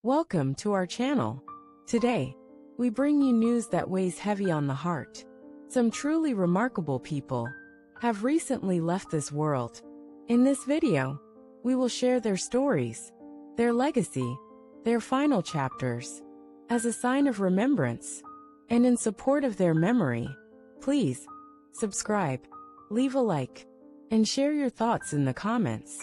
Welcome to our channel. Today, we bring you news that weighs heavy on the heart. Some truly remarkable people have recently left this world. In this video, we will share their stories, their legacy, their final chapters. As a sign of remembrance and in support of their memory, please subscribe, leave a like, and share your thoughts in the comments.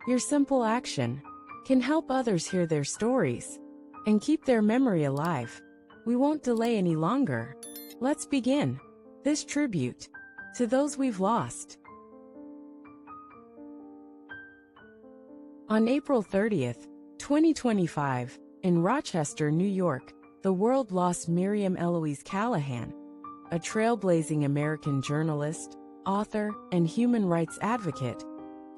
Your simple action can help others hear their stories and keep their memory alive. We won't delay any longer. Let's begin this tribute to those we've lost. On April 30th, 2025, in Rochester, New York, the world lost Miriam Eloise Callahan, a trailblazing American journalist, author, and human rights advocate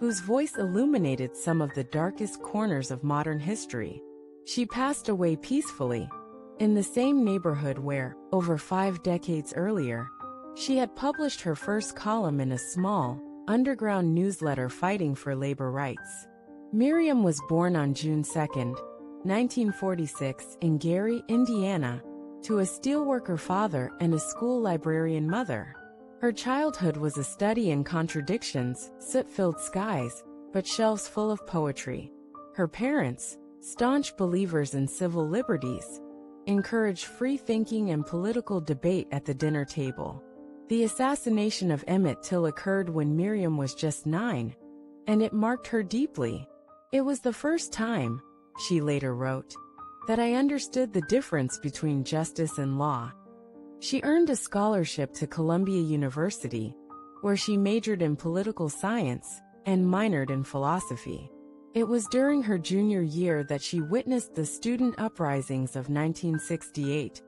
whose voice illuminated some of the darkest corners of modern history. She passed away peacefully in the same neighborhood where, over 5 decades earlier, she had published her first column in a small, underground newsletter fighting for labor rights. Miriam was born on June 2, 1946, in Gary, Indiana, to a steelworker father and a school librarian mother. Her childhood was a study in contradictions, soot-filled skies, but shelves full of poetry. Her parents, staunch believers in civil liberties, encouraged free thinking and political debate at the dinner table. The assassination of Emmett Till occurred when Miriam was just 9, and it marked her deeply. "It was the first time," she later wrote, "that I understood the difference between justice and law." She earned a scholarship to Columbia University, where she majored in political science and minored in philosophy. It was during her junior year that she witnessed the student uprisings of 1968,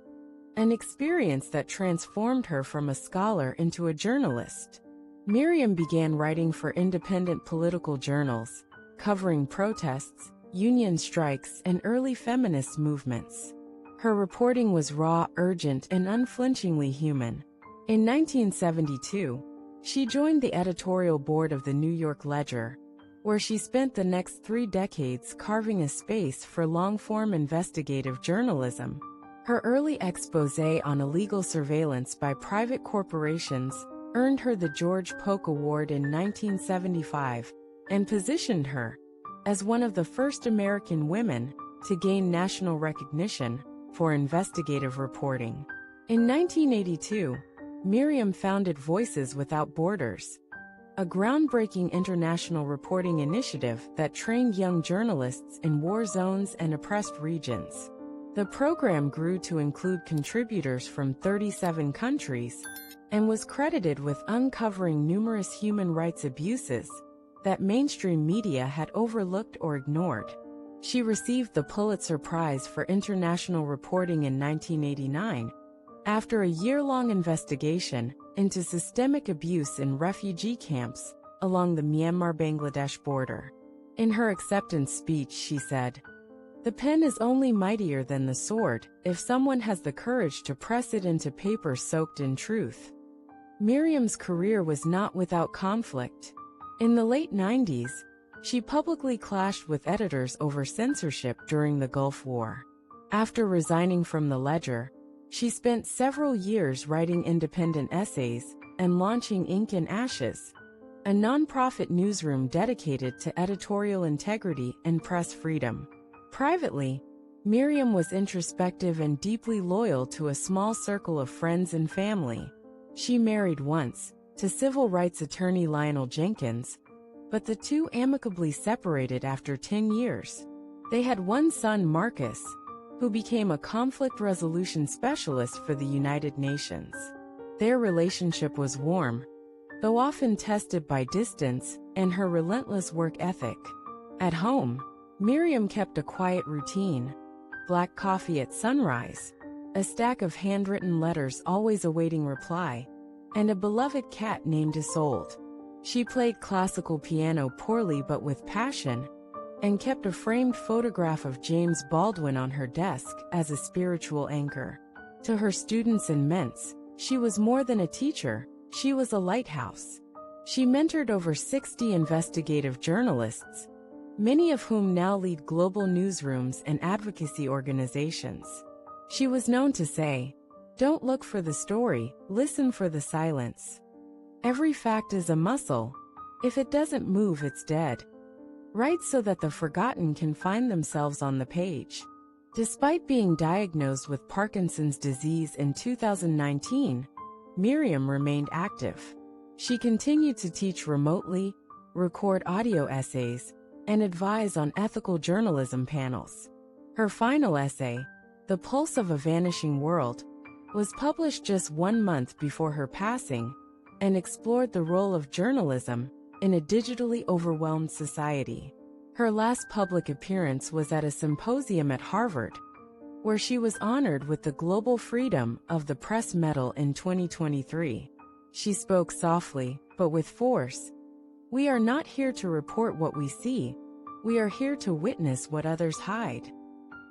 an experience that transformed her from a scholar into a journalist. Miriam began writing for independent political journals, covering protests, union strikes, and early feminist movements. Her reporting was raw, urgent, and unflinchingly human. In 1972, she joined the editorial board of the New York Ledger, where she spent the next 3 decades carving a space for long-form investigative journalism. Her early exposé on illegal surveillance by private corporations earned her the George Polk Award in 1975 and positioned her as one of the first American women to gain national recognition for investigative reporting. In 1982, Miriam founded Voices Without Borders, a groundbreaking international reporting initiative that trained young journalists in war zones and oppressed regions. The program grew to include contributors from 37 countries and was credited with uncovering numerous human rights abuses that mainstream media had overlooked or ignored. She received the Pulitzer Prize for International Reporting in 1989, after a year-long investigation into systemic abuse in refugee camps along the Myanmar-Bangladesh border. In her acceptance speech, she said, "The pen is only mightier than the sword if someone has the courage to press it into paper soaked in truth." Miriam's career was not without conflict. In the late 90s, she publicly clashed with editors over censorship during the Gulf War. After resigning from the Ledger, she spent several years writing independent essays and launching Ink and Ashes, a nonprofit newsroom dedicated to editorial integrity and press freedom. Privately, Miriam was introspective and deeply loyal to a small circle of friends and family. She married once, to civil rights attorney Lionel Jenkins, but the two amicably separated after 10 years. They had one son, Marcus, who became a conflict resolution specialist for the United Nations. Their relationship was warm, though often tested by distance and her relentless work ethic. At home, Miriam kept a quiet routine: black coffee at sunrise, a stack of handwritten letters always awaiting reply, and a beloved cat named Isolde. She played classical piano poorly but with passion, and kept a framed photograph of James Baldwin on her desk as a spiritual anchor. To her students and mentor, she was more than a teacher, she was a lighthouse. She mentored over 60 investigative journalists, many of whom now lead global newsrooms and advocacy organizations. She was known to say, "Don't look for the story, listen for the silence. Every fact is a muscle. If it doesn't move, it's dead." Write so that the forgotten can find themselves on the page. Despite being diagnosed with Parkinson's disease in 2019, Miriam remained active. She continued to teach remotely, record audio essays, and advise on ethical journalism panels. Her final essay, The Pulse of a Vanishing World, was published just 1 month before her passing and explored the role of journalism in a digitally overwhelmed society. Her last public appearance was at a symposium at Harvard, where she was honored with the Global Freedom of the Press Medal in 2023. She spoke softly, but with force. "We are not here to report what we see. We are here to witness what others hide."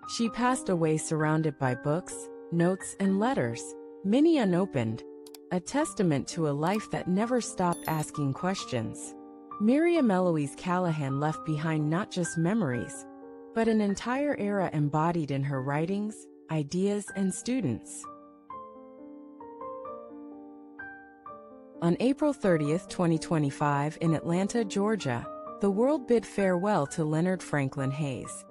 She passed away surrounded by books, notes, and letters, many unopened, a testament to a life that never stopped asking questions. Miriam Eloise Callahan left behind not just memories, but an entire era embodied in her writings, ideas, and students. On April 30, 2025, in Atlanta, Georgia, the world bid farewell to Leonard Franklin Hayes,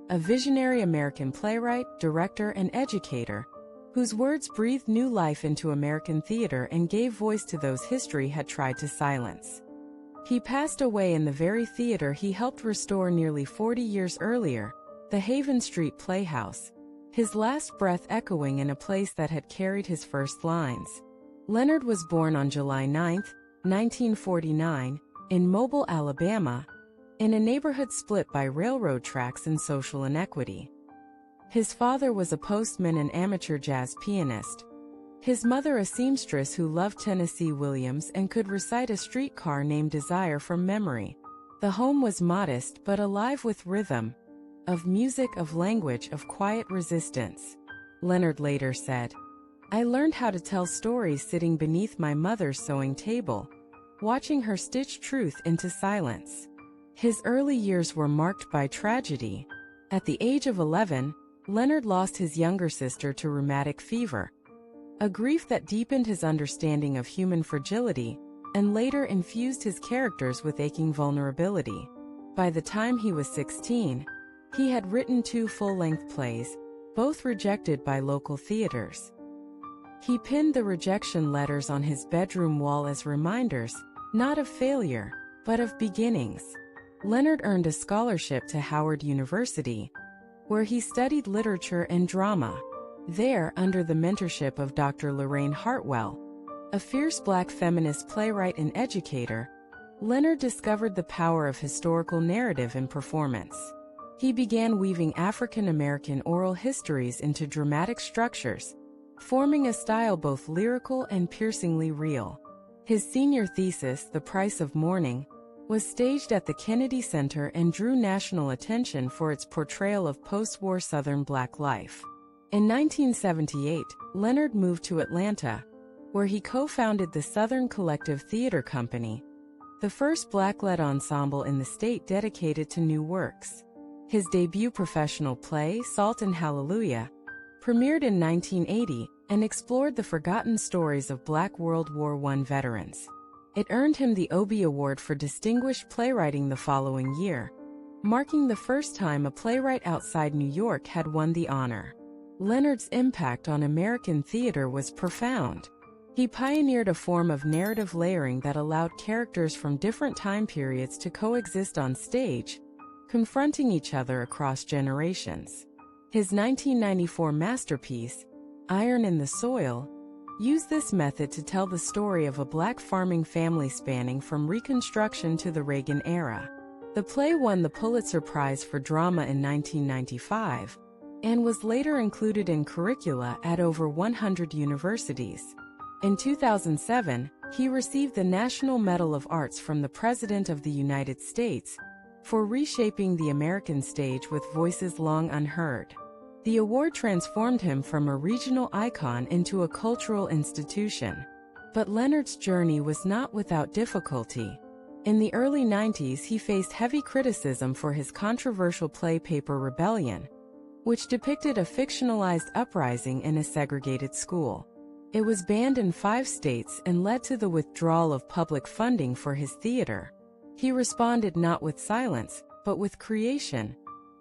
a visionary American playwright, director, and educator, whose words breathed new life into American theater and gave voice to those history had tried to silence. He passed away in the very theater he helped restore nearly 40 years earlier, the Haven Street Playhouse, his last breath echoing in a place that had carried his first lines. Leonard was born on July 9, 1949, in Mobile, Alabama, in a neighborhood split by railroad tracks and social inequity. His father was a postman and amateur jazz pianist. His mother a seamstress who loved Tennessee Williams and could recite A Streetcar Named Desire from memory. The home was modest but alive with rhythm, of music, of language, of quiet resistance. Leonard later said, "I learned how to tell stories sitting beneath my mother's sewing table, watching her stitch truth into silence." His early years were marked by tragedy. At the age of 11, Leonard lost his younger sister to rheumatic fever, a grief that deepened his understanding of human fragility and later infused his characters with aching vulnerability. By the time he was 16, he had written 2 full-length plays, both rejected by local theaters. He pinned the rejection letters on his bedroom wall as reminders, not of failure, but of beginnings. Leonard earned a scholarship to Howard University, where he studied literature and drama. There, under the mentorship of Dr. Lorraine Hartwell, a fierce Black feminist playwright and educator, Leonard discovered the power of historical narrative in performance. He began weaving African American oral histories into dramatic structures, forming a style both lyrical and piercingly real. His senior thesis, The Price of Mourning, was staged at the Kennedy Center and drew national attention for its portrayal of post-war Southern Black life. In 1978, Leonard moved to Atlanta, where he co-founded the Southern Collective Theater Company, the first Black-led ensemble in the state dedicated to new works. His debut professional play, Salt and Hallelujah, premiered in 1980 and explored the forgotten stories of Black World War I veterans. It earned him the Obie Award for Distinguished Playwriting the following year, marking the first time a playwright outside New York had won the honor. Leonard's impact on American theater was profound. He pioneered a form of narrative layering that allowed characters from different time periods to coexist on stage, confronting each other across generations. His 1994 masterpiece, Iron in the Soil, used this method to tell the story of a Black farming family spanning from Reconstruction to the Reagan era. The play won the Pulitzer Prize for Drama in 1995, and was later included in curricula at over 100 universities. In 2007, he received the National Medal of Arts from the President of the United States for reshaping the American stage with voices long unheard. The award transformed him from a regional icon into a cultural institution. But Leonard's journey was not without difficulty. In the early 90s, he faced heavy criticism for his controversial play Paper Rebellion, which depicted a fictionalized uprising in a segregated school. It was banned in 5 states and led to the withdrawal of public funding for his theater. He responded not with silence, but with creation,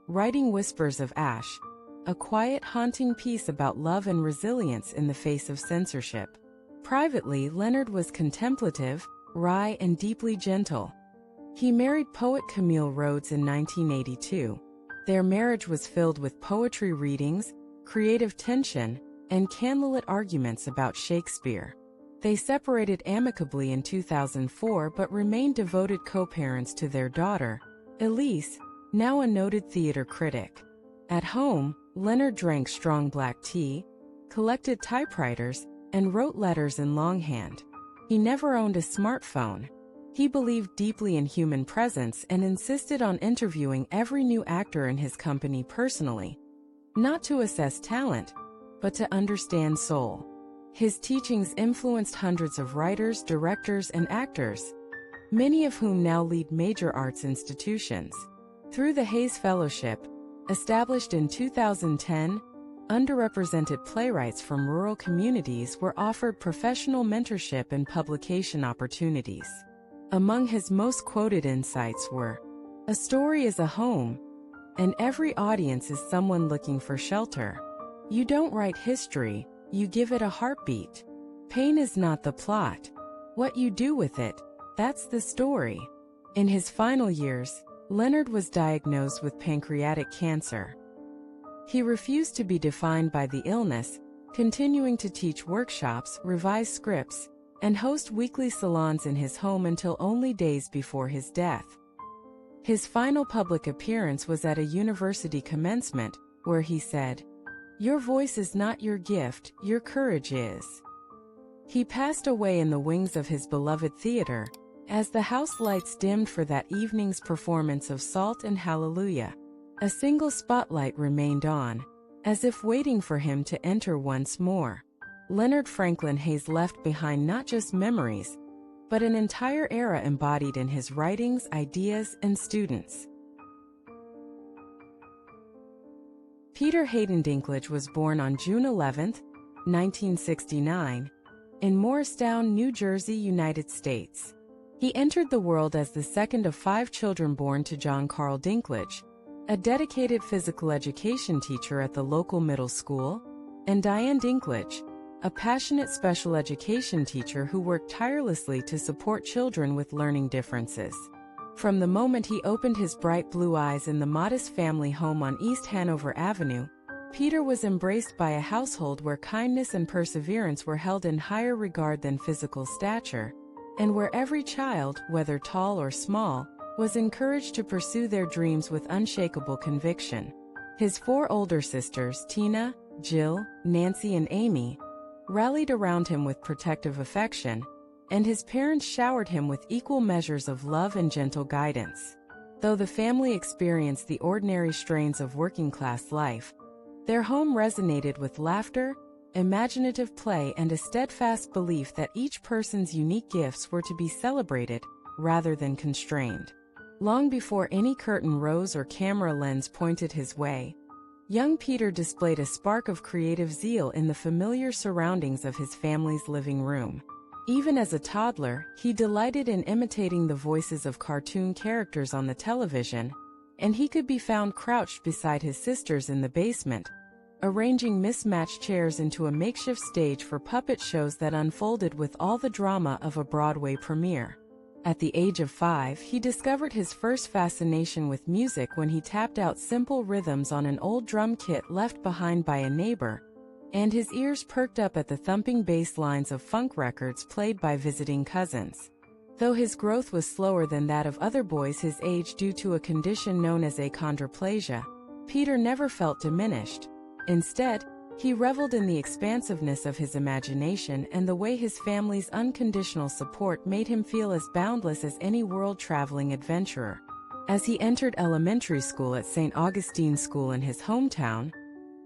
writing Whispers of Ash, a quiet, haunting piece about love and resilience in the face of censorship. Privately, Leonard was contemplative, wry, and deeply gentle. He married poet Camille Rhodes in 1982. Their marriage was filled with poetry readings, creative tension, and candlelit arguments about Shakespeare. They separated amicably in 2004 but remained devoted co-parents to their daughter, Elise, now a noted theater critic. At home, Leonard drank strong black tea, collected typewriters, and wrote letters in longhand. He never owned a smartphone. He believed deeply in human presence and insisted on interviewing every new actor in his company personally, not to assess talent, but to understand soul. His teachings influenced hundreds of writers, directors, and actors, many of whom now lead major arts institutions. Through the Hayes Fellowship, established in 2010, underrepresented playwrights from rural communities were offered professional mentorship and publication opportunities. Among his most quoted insights were, "A story is a home, and every audience is someone looking for shelter. You don't write history, you give it a heartbeat. Pain is not the plot. What you do with it, that's the story." In his final years, Leonard was diagnosed with pancreatic cancer. He refused to be defined by the illness, continuing to teach workshops, revise scripts, and host weekly salons in his home until only days before his death. His final public appearance was at a university commencement, where he said, "Your voice is not your gift, your courage is." He passed away in the wings of his beloved theater, as the house lights dimmed for that evening's performance of Salt and Hallelujah. A single spotlight remained on, as if waiting for him to enter once more. Leonard Franklin Hayes left behind not just memories, but an entire era embodied in his writings, ideas, and students. Peter Hayden Dinklage was born on June 11, 1969, in Morristown, New Jersey, United States. He entered the world as the second of 5 children born to John Carl Dinklage, a dedicated physical education teacher at the local middle school, and Diane Dinklage, a passionate special education teacher who worked tirelessly to support children with learning differences. From the moment he opened his bright blue eyes in the modest family home on East Hanover Avenue, Peter was embraced by a household where kindness and perseverance were held in higher regard than physical stature, and where every child, whether tall or small, was encouraged to pursue their dreams with unshakable conviction. His 4 older sisters, Tina, Jill, Nancy, and Amy, rallied around him with protective affection, and his parents showered him with equal measures of love and gentle guidance. Though the family experienced the ordinary strains of working-class life, their home resonated with laughter, imaginative play, and a steadfast belief that each person's unique gifts were to be celebrated, rather than constrained. Long before any curtain rose or camera lens pointed his way, young Peter displayed a spark of creative zeal in the familiar surroundings of his family's living room. Even as a toddler, he delighted in imitating the voices of cartoon characters on the television, and he could be found crouched beside his sisters in the basement, arranging mismatched chairs into a makeshift stage for puppet shows that unfolded with all the drama of a Broadway premiere. At the age of 5, he discovered his first fascination with music when he tapped out simple rhythms on an old drum kit left behind by a neighbor, and his ears perked up at the thumping bass lines of funk records played by visiting cousins. Though his growth was slower than that of other boys his age due to a condition known as achondroplasia, Peter never felt diminished. Instead, he reveled in the expansiveness of his imagination and the way his family's unconditional support made him feel as boundless as any world-traveling adventurer. As he entered elementary school at St. Augustine School in his hometown,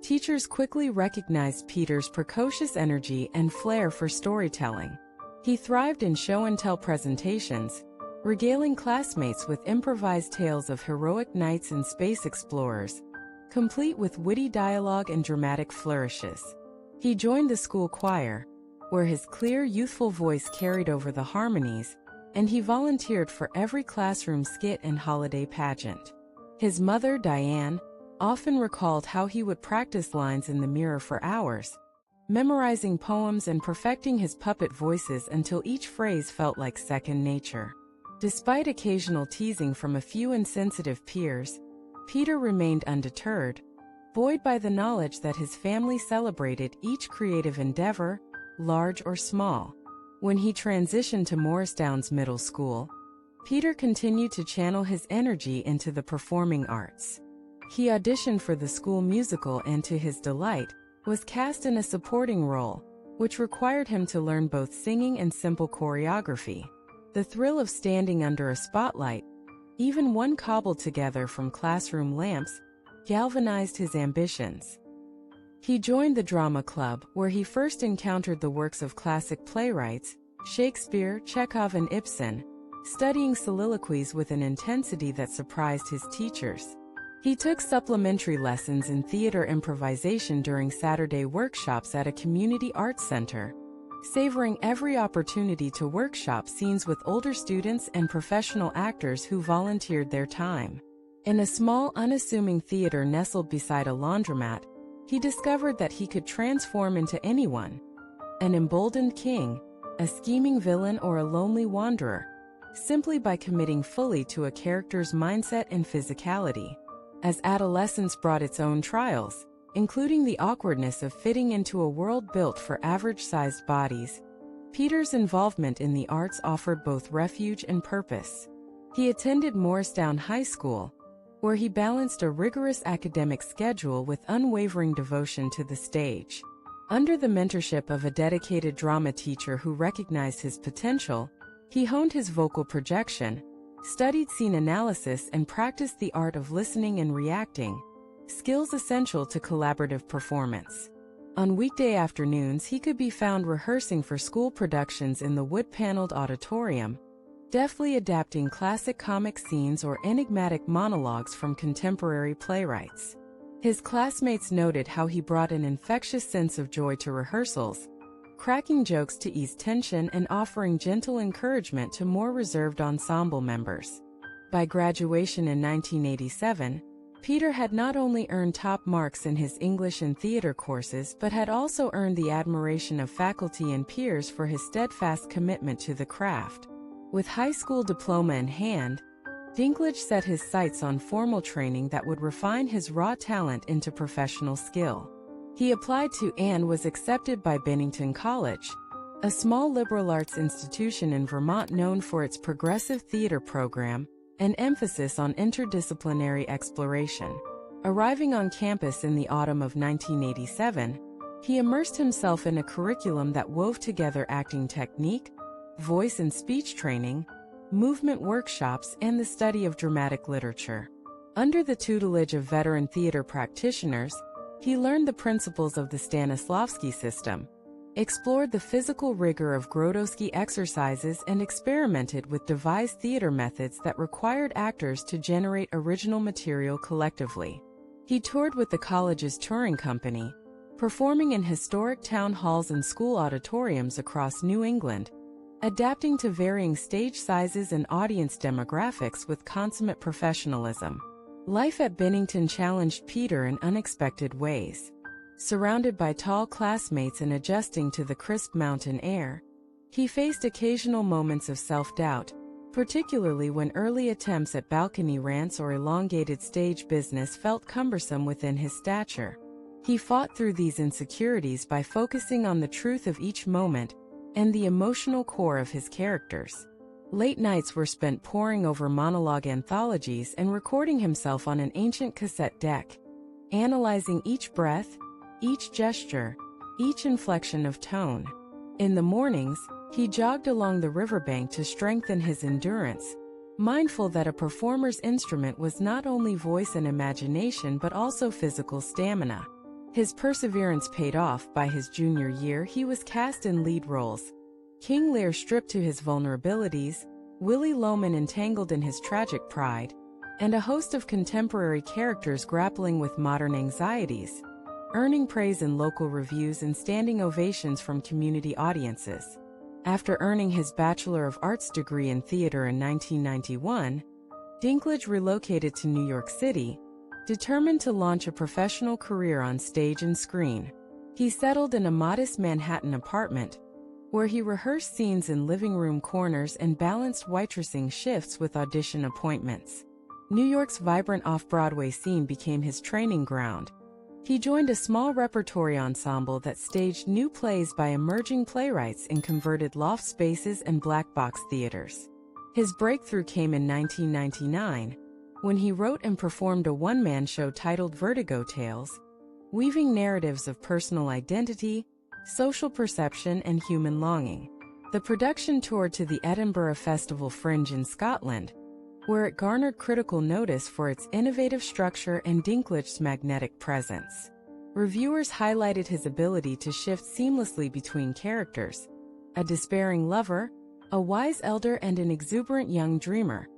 teachers quickly recognized Peter's precocious energy and flair for storytelling. He thrived in show-and-tell presentations, regaling classmates with improvised tales of heroic knights and space explorers, complete with witty dialogue and dramatic flourishes. He joined the school choir, where his clear, youthful voice carried over the harmonies, and he volunteered for every classroom skit and holiday pageant. His mother, Diane, often recalled how he would practice lines in the mirror for hours, memorizing poems and perfecting his puppet voices until each phrase felt like second nature. Despite occasional teasing from a few insensitive peers, Peter remained undeterred, buoyed by the knowledge that his family celebrated each creative endeavor, large or small. When he transitioned to Morrisdowns Middle School, Peter continued to channel his energy into the performing arts. He auditioned for the school musical and, to his delight, was cast in a supporting role, which required him to learn both singing and simple choreography. The thrill of standing under a spotlight, even one cobbled together from classroom lamps, galvanized his ambitions. He joined the drama club, where he first encountered the works of classic playwrights, Shakespeare, Chekhov, and Ibsen, studying soliloquies with an intensity that surprised his teachers. He took supplementary lessons in theater improvisation during Saturday workshops at a community arts center, savoring every opportunity to workshop scenes with older students and professional actors who volunteered their time. In a small, unassuming theater nestled beside a laundromat, he discovered that he could transform into anyone: an emboldened king, a scheming villain, or a lonely wanderer, simply by committing fully to a character's mindset and physicality. As adolescence brought its own trials, including the awkwardness of fitting into a world built for average-sized bodies, Peter's involvement in the arts offered both refuge and purpose. He attended Morristown High School, where he balanced a rigorous academic schedule with unwavering devotion to the stage. Under the mentorship of a dedicated drama teacher who recognized his potential, he honed his vocal projection, studied scene analysis, and practiced the art of listening and reacting, skills essential to collaborative performance. On weekday afternoons, he could be found rehearsing for school productions in the wood-paneled auditorium, deftly adapting classic comic scenes or enigmatic monologues from contemporary playwrights. His classmates noted how he brought an infectious sense of joy to rehearsals, cracking jokes to ease tension and offering gentle encouragement to more reserved ensemble members. By graduation in 1987, Peter had not only earned top marks in his English and theater courses but had also earned the admiration of faculty and peers for his steadfast commitment to the craft. With high school diploma in hand, Dinklage set his sights on formal training that would refine his raw talent into professional skill. He applied to and was accepted by Bennington College, a small liberal arts institution in Vermont known for its progressive theater program and emphasis on interdisciplinary exploration. Arriving on campus in the autumn of 1987, he immersed himself in a curriculum that wove together acting technique, voice and speech training, movement workshops, and the study of dramatic literature. Under the tutelage of veteran theater practitioners, he learned the principles of the Stanislavski system, explored the physical rigor of Grotowski exercises, and experimented with devised theater methods that required actors to generate original material collectively. He toured with the college's touring company, performing in historic town halls and school auditoriums across New England, adapting to varying stage sizes and audience demographics with consummate professionalism. Life at Bennington challenged Peter in unexpected ways. Surrounded by tall classmates and adjusting to the crisp mountain air, he faced occasional moments of self-doubt, particularly when early attempts at balcony rants or elongated stage business felt cumbersome within his stature. He fought through these insecurities by focusing on the truth of each moment and the emotional core of his characters. Late nights were spent poring over monologue anthologies and recording himself on an ancient cassette deck, analyzing each breath, each gesture, each inflection of tone. In the mornings, he jogged along the riverbank to strengthen his endurance, mindful that a performer's instrument was not only voice and imagination but also physical stamina. His perseverance paid off. By his junior year, he was cast in lead roles. King Lear stripped to his vulnerabilities, Willy Loman entangled in his tragic pride, and a host of contemporary characters grappling with modern anxieties, earning praise in local reviews and standing ovations from community audiences. After earning his Bachelor of Arts degree in theater in 1991, Dinklage relocated to New York City, determined to launch a professional career on stage and screen. He settled in a modest Manhattan apartment, where he rehearsed scenes in living room corners and balanced waitressing shifts with audition appointments. New York's vibrant off-Broadway scene became his training ground. He joined a small repertory ensemble that staged new plays by emerging playwrights in converted loft spaces and black box theaters. His breakthrough came in 1999, when he wrote and performed a one-man show titled Vertigo Tales, weaving narratives of personal identity, social perception, and human longing. The production toured to the Edinburgh Festival Fringe in Scotland, where it garnered critical notice for its innovative structure and Dinklage's magnetic presence. Reviewers highlighted his ability to shift seamlessly between characters: a despairing lover, a wise elder, and an exuberant young dreamer,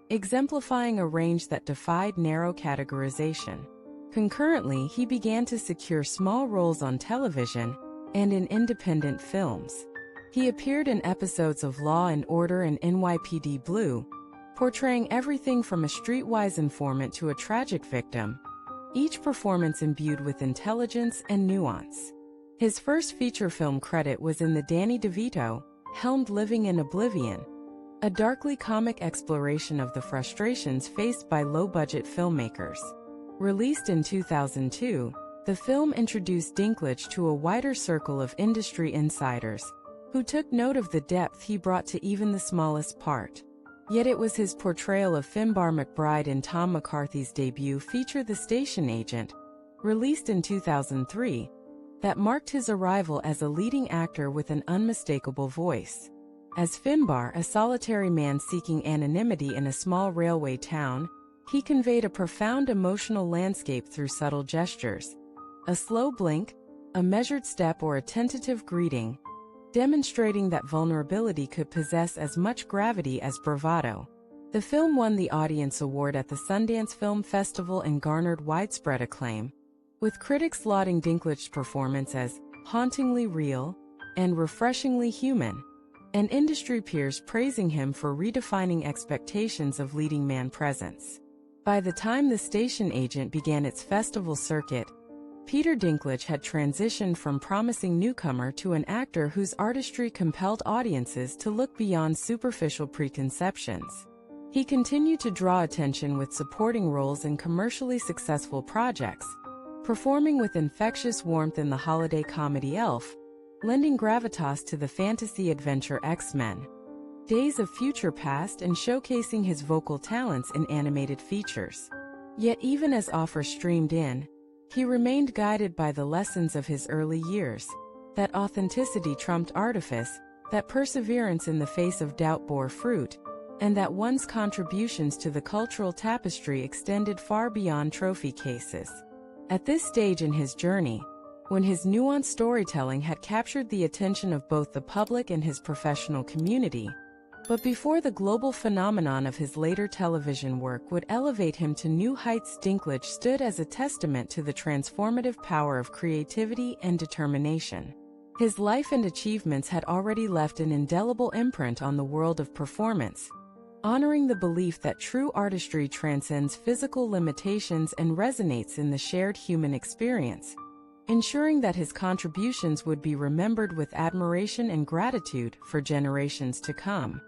exemplifying a range that defied narrow categorization. Concurrently, he began to secure small roles on television and in independent films. He appeared in episodes of Law and Order and NYPD Blue, portraying everything from a streetwise informant to a tragic victim, each performance imbued with intelligence and nuance. His first feature film credit was in the Danny DeVito helmed Living in Oblivion, a darkly comic exploration of the frustrations faced by low-budget filmmakers. Released in 2002, the film introduced Dinklage to a wider circle of industry insiders, who took note of the depth he brought to even the smallest part. Yet it was his portrayal of Finbar McBride in Tom McCarthy's debut feature The Station Agent, released in 2003, that marked his arrival as a leading actor with an unmistakable voice. As Finbar, a solitary man seeking anonymity in a small railway town, he conveyed a profound emotional landscape through subtle gestures: a slow blink, a measured step, or a tentative greeting, demonstrating that vulnerability could possess as much gravity as bravado. The film won the Audience Award at the Sundance Film Festival and garnered widespread acclaim, with critics lauding Dinklage's performance as hauntingly real and refreshingly human, and industry peers praising him for redefining expectations of leading man presence. By the time The Station Agent began its festival circuit, Peter Dinklage had transitioned from promising newcomer to an actor whose artistry compelled audiences to look beyond superficial preconceptions. He continued to draw attention with supporting roles in commercially successful projects, performing with infectious warmth in the holiday comedy Elf, lending gravitas to the fantasy adventure X-Men: Days of Future Past, and showcasing his vocal talents in animated features. Yet even as offers streamed in, he remained guided by the lessons of his early years: that authenticity trumped artifice, that perseverance in the face of doubt bore fruit, and that one's contributions to the cultural tapestry extended far beyond trophy cases. At this stage in his journey, when his nuanced storytelling had captured the attention of both the public and his professional community, but before the global phenomenon of his later television work would elevate him to new heights, Dinklage stood as a testament to the transformative power of creativity and determination. His life and achievements had already left an indelible imprint on the world of performance, honoring the belief that true artistry transcends physical limitations and resonates in the shared human experience, ensuring that his contributions would be remembered with admiration and gratitude for generations to come.